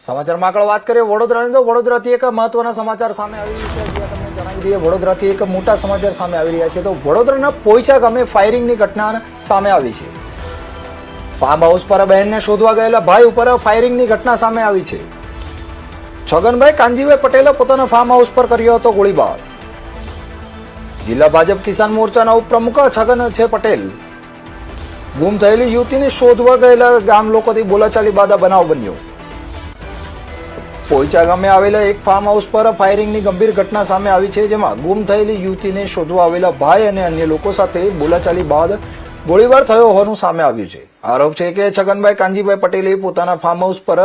સમાચારમાં આગળ વાત કરીએ વડોદરાની તો વડોદરાથી એક મહત્વના સમાચાર સામે આવી રહ્યા છે. જ્યાં તમને જણાવી દઈએ વડોદરાથી એક મોટા સમાચાર સામે આવી રહ્યા છે. તો વડોદરાના પોઈચા ગામે ફાયરિંગની ઘટના સામે આવી છે. ફાર્મ હાઉસ પર બહેનને શોધવા ગયેલા ભાઈ ઉપર ફાયરિંગની ઘટના સામે આવી છે. છગનભાઈ કાનજીભાઈ પટેલે પોતાના ફાર્મ હાઉસ પર કર્યો હતો ગોળીબાર. જિલ્લા ભાજપ કિસાન મોરચાના ઉપપ્રમુખ છગન છે પટેલ ગુમ થયેલી યુવતીને શોધવા ગયેલા ગામ લોકોથી બોલાચાલી બાદ આ બનાવ બન્યો. પોઈચા ગામે આવેલા એક ફાર્મ હાઉસ પર ફાયરિંગની ગંભીર ઘટના સામે આવી છે. જેમાં ગુમ થયેલી યુવતીને શોધવા આવેલા ભાઈ અને અન્ય લોકો સાથે બોલાચાલી બાદ ગોળીબાર થયો હોવાનું સામે આવ્યું છે. આરોપ છે કે છગનભાઈ કાનજીભાઈ પટેલે પોતાના ફાર્મ હાઉસ પર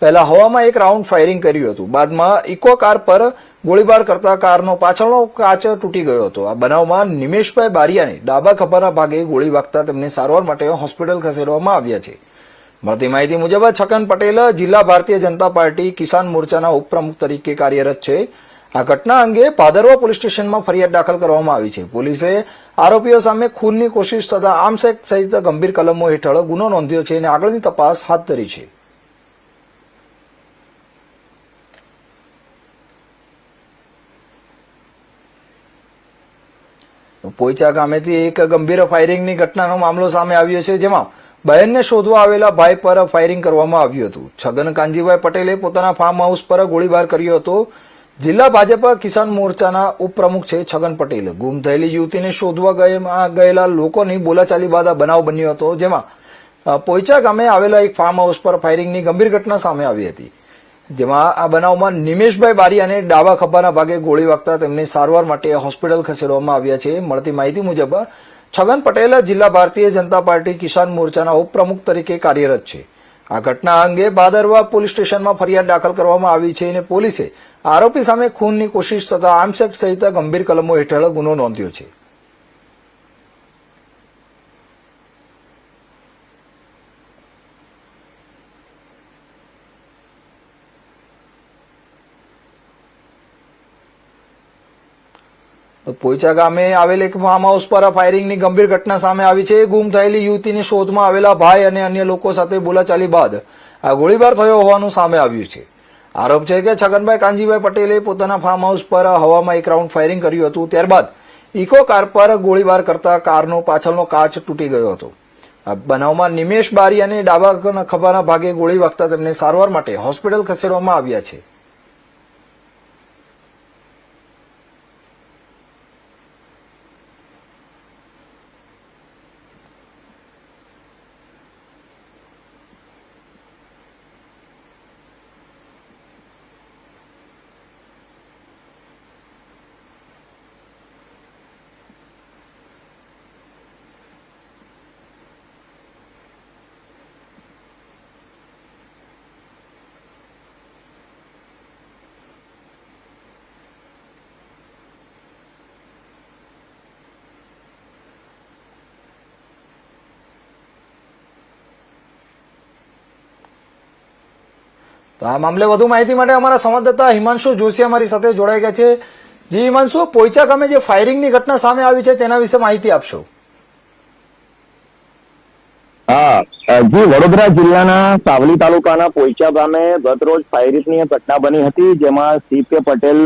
પહેલા હવામાં એક રાઉન્ડ ફાયરિંગ કર્યું હતું. બાદમાં ઇકો કાર પર ગોળીબાર કરતા કારનો પાછળનો કાચ તૂટી ગયો હતો. આ બનાવમાં નિમેશભાઈ બારિયાને ડાબા ખભાના ભાગે ગોળી વાગતા તેમને સારવાર માટે હોસ્પિટલ ખસેડવામાં આવ્યા છે. મળતી માહિતી મુજબ છગન પટેલ જિલ્લા ભારતીય જનતા પાર્ટી કિસાન મોરચાના ઉપપ્રમુખ તરીકે કાર્યરત છે. આ ઘટના અંગે ભાદરવા પોલીસ સ્ટેશનમાં ફરિયાદ દાખલ કરવામાં આવી છે. પોલીસે આરોપીઓ સામે ખૂનની કોશિશ તથા આર્મ્સ એક્ટ સહિત ગંભીર કલમો હેઠળ ગુનો નોંધ્યો છે અને આગળની તપાસ હાથ ધરી છે. પોઈચા ગામેથી એક ગંભીર ફાયરિંગની ઘટનાનો મામલો સામે આવ્યો છે. જેમાં બહેનને શોધવા આવેલા ભાઈ પર ફાયરિંગ કરવામાં આવ્યું હતું. છગન કાનજીભાઈ પટેલે પોતાના ફાર્મ હાઉસ પર ગોળીબાર કર્યો હતો. જિલ્લા ભાજપ કિસાન મોરચાના ઉપપ્રમુખ છે છગન પટેલ ગુમ થયેલી યુવતીને શોધવા ગયેલા લોકોની બોલાચાલી બાદ આ બનાવ બન્યો હતો. જેમાં પોઈચા ગામે આવેલા એક ફાર્મ હાઉસ પર ફાયરિંગની ગંભીર ઘટના સામે આવી હતી. જેમાં આ બનાવમાં નિમેશભાઈ બારિયાને ડાબા ખભાના ભાગે ગોળી વાગતા તેમને સારવાર માટે હોસ્પિટલ ખસેડવામાં આવ્યા છે. મળતી માહિતી મુજબ છગન પટેલ જિલ્લા ભારતીય જનતા પાર્ટી કિસાન મોરચાના ઉપપ્રમુખ તરીકે કાર્યરત છે. આ ઘટના અંગે ભાદરવા પોલીસ સ્ટેશનમાં ફરિયાદ દાખલ કરવામાં આવી છે અને પોલીસે આરોપી સામે ખૂનની કોશિશ તથા આર્મ્સ એક્ટ સહિત ગંભીર કલમો હેઠળ ગુનો નોંધ્યો છે. તો પોઈચા ગામે આવેલ એક ફાર્મ હાઉસ પર ફાયરિંગની ગંભીર ઘટના સામે આવી છે. ગુમ થયેલી યુવતીની શોધમાં આવેલા ભાઈ અને અન્ય લોકો સાથે બોલાચાલી બાદ આ ગોળીબાર થયો હોવાનું સામે આવ્યું છે. આરોપ છે કે છગનભાઈ કાનજીભાઈ પટેલે પોતાના ફાર્મ હાઉસ પર હવામાં એક રાઉન્ડ ફાયરિંગ કર્યું હતું. ત્યારબાદ ઇકો કાર પર ગોળીબાર કરતા કારનો પાછળનો કાચ તૂટી ગયો હતો. આ બનાવમાં નિમેશ બારિયાને ડાબા ખભાના ભાગે ગોળી વાગતા તેમને સારવાર માટે હોસ્પિટલ ખસેડવામાં આવ્યા છે. તો આ મામલે વધુ માહિતી માટે અમારા સંવાદદાતા હિમાંશુ જોશી અમારી સાથે જોડાઈ ગયા છે. જી હિમાંશુ, પોઈચા ગામે જે ફાયરિંગની ઘટના સામે આવી છે તેના વિશે માહિતી આપશો. હા જી, વડોદરા જિલ્લાના સાવલી તાલુકાના પોઈચા ગામે ગત રોજ ફાયરિંગની ઘટના બની હતી. જેમાં સીપે પટેલ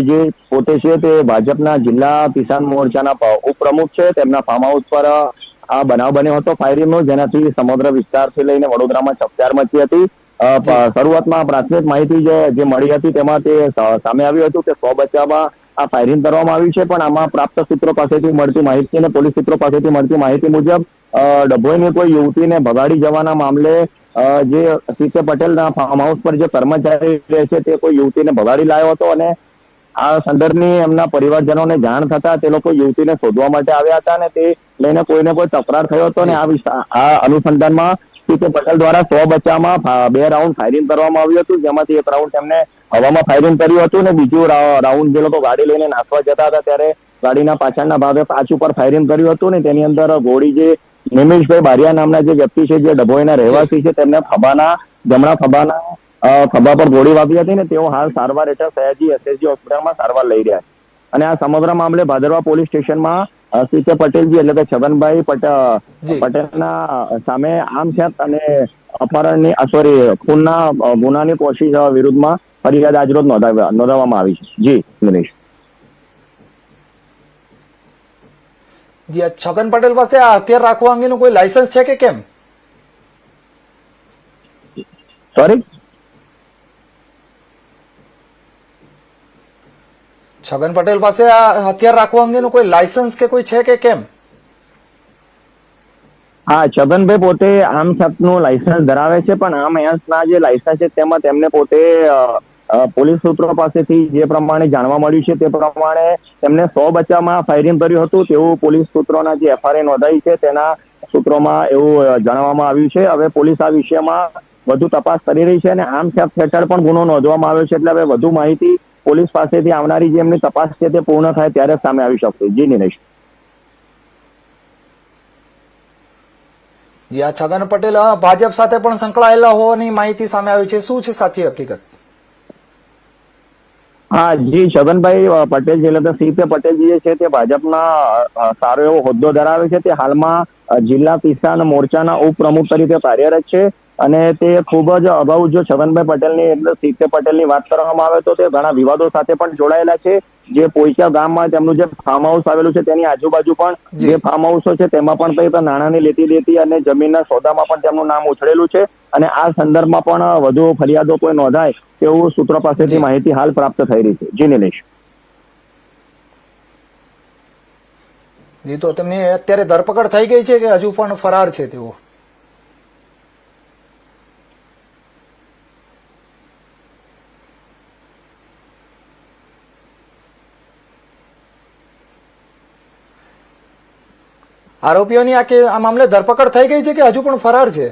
જે પોતે છે તે ભાજપના જિલ્લા કિસાન મોરચાના ઉપપ્રમુખ છે, તેમના ફાર્મ હાઉસ પર આ બનાવ બન્યો હતો ફાયરિંગનો, જેનાથી સમગ્ર વિસ્તારથી લઈને વડોદરામાં ચકચાર મચી હતી. શરૂઆતમાં પ્રાથમિક માહિતી જે મળી હતી તેમાં તે સામે આવ્યું હતું કે 100 બચ્ચામાં આ ફાયરિંગ કરવામાં આવ્યું છે. પણ આમાં પ્રાપ્ત સૂત્રો પાસેથી મળતી માહિતી અને પોલીસ સૂત્રો પાસેથી મળતી માહિતી મુજબ ડભોઈની કોઈ યુવતીને ભગાડી જવાના મામલે જે સીકે પટેલના ફાર્મ હાઉસ પર જે કર્મચારી રહે છે તે કોઈ યુવતીને ભગાડી લાવ્યો હતો અને આ સંદર્ભની એમના પરિવારજનોને જાણ થતા તે લોકો યુવતીને શોધવા માટે આવ્યા હતા અને તે લઈને કોઈને કોઈ તકરાર થયો હતો અને આ અનુસંધાનમાં સીકે પટેલ દ્વારા 100 બચ્ચામાં 2 રાઉન્ડ ફાયરિંગ કરવામાં આવ્યું હતું. જેમાંથી એક રાઉન્ડ તેમને હવામાં ફાયરિંગ કર્યું હતું અને બીજું રાઉન્ડ જે લોકો ગાડી લઈને નાસવા જતા હતા ત્યારે ગાડીના પાછળના ભાગે પાછ ઉપર ફાયરિંગ કર્યું હતું ને તેની અંદર ગોળી જે નિમેશભાઈ બારિયા નામના જે વ્યક્તિ છે જે ડભોઈના રહેવાસી છે તેમને જમણા ખભા પર ગોળી વાગી હતી ને તેઓ હાલ સારવાર હેઠળ સયાજી એસએસજી હોસ્પિટલમાં સારવાર લઈ રહ્યા છે. અને આ સમગ્ર મામલે ભાદરવા પોલીસ સ્ટેશનમાં સીકે પટેલજી એટલે કે છગનભાઈ પટેલના સામે આર્મ્સ એક્ટ અને અપહરણની ખૂનના ગુનાની કોશિશ વિરુદ્ધમાં ફરિયાદ આજરોજ નોંધાવવામાં આવી છે. જી નિલેશ. જી આ છગન પટેલ પાસે આ હથિયાર રાખવા અંગેનું કોઈ લાયસન્સ છે કે કેમ? સોરી. છગન પટેલ પાસે આ હથિયાર રાખવા અંગેનું કોઈ લાયસન્સ કે કોઈ છે કે કેમ? હા, છગનભાઈ પોતે આર્મ્સ એક્ટનું લાયસન્સ ધરાવે છે, પણ આર્મ એક્ટના જે લાયસન્સ છે તેમાં તેમને પોતે પોલીસ સૂત્રો પાસેથી જે પ્રમાણે જાણવા મળ્યું છે તે પ્રમાણે તેમને 100 બચ્ચામાં ફાયરિંગ કર્યું હતું તેવું પોલીસ સૂત્રોના જે એફઆઈઆર નોંધાઈ છે તેના સૂત્રોમાં એવું જણાવવામાં આવ્યું છે. હવે પોલીસ આ વિષયમાં વધુ તપાસ કરી રહી છે અને આર્મ્સ એક્ટ હેઠળ પણ ગુનો નોંધવામાં આવ્યો છે, એટલે હવે વધુ માહિતી પોલીસ પાસેથી આવનારી જે એમની તપાસ છે તે પૂર્ણ થાય ત્યારે સામે આવી શકશે. જી નિલેશ. જી આ છગન પટેલ ભાજપ સાથે પણ સંકળાયેલા હોવાની માહિતી સામે આવી છે. શું છે સાચી હકીકત? હા જી, છગનભાઈ પટેલ જે એટલે સીપે પટેલ જે છે તે ભાજપના સારો એવો હોદ્દો ધરાવે છે. તે હાલમાં જિલ્લા કિસાન મોરચાના ઉપપ્રમુખ તરીકે કાર્યરત છે અને તે ખૂબ જ અગાઉ જો છગનભાઈ પટેલની એટલે સીપે પટેલની વાત કરવામાં આવે તો તે ઘણા વિવાદો સાથે પણ જોડાયેલા છે. જે પોઈચા ગામમાં તેમનું જે ફાર્મ હાઉસ આવેલું છે તેની આજુબાજુ પણ જે ફાર્મ હાઉસો છે તેમાં પણ કંઈક નાણાંની લેતી દેતી અને જમીનના સોદામાં પણ તેમનું નામ ઉછળેલું છે અને આ સંદર્ભમાં પણ વધુ ફરિયાદો કોઈ નોંધાય તેવું સૂત્રો પાસેથી માહિતી હાલ પ્રાપ્ત થઈ રહી છે. જી નિલેશ. જી તો તેમની અત્યારે ધરપકડ થઈ ગઈ છે કે હજુ પણ ફરાર છે તેઓ? આરોપીઓની આ મામલે ધરપકડ થઈ ગઈ છે કે હજુ પણ ફરાર છે?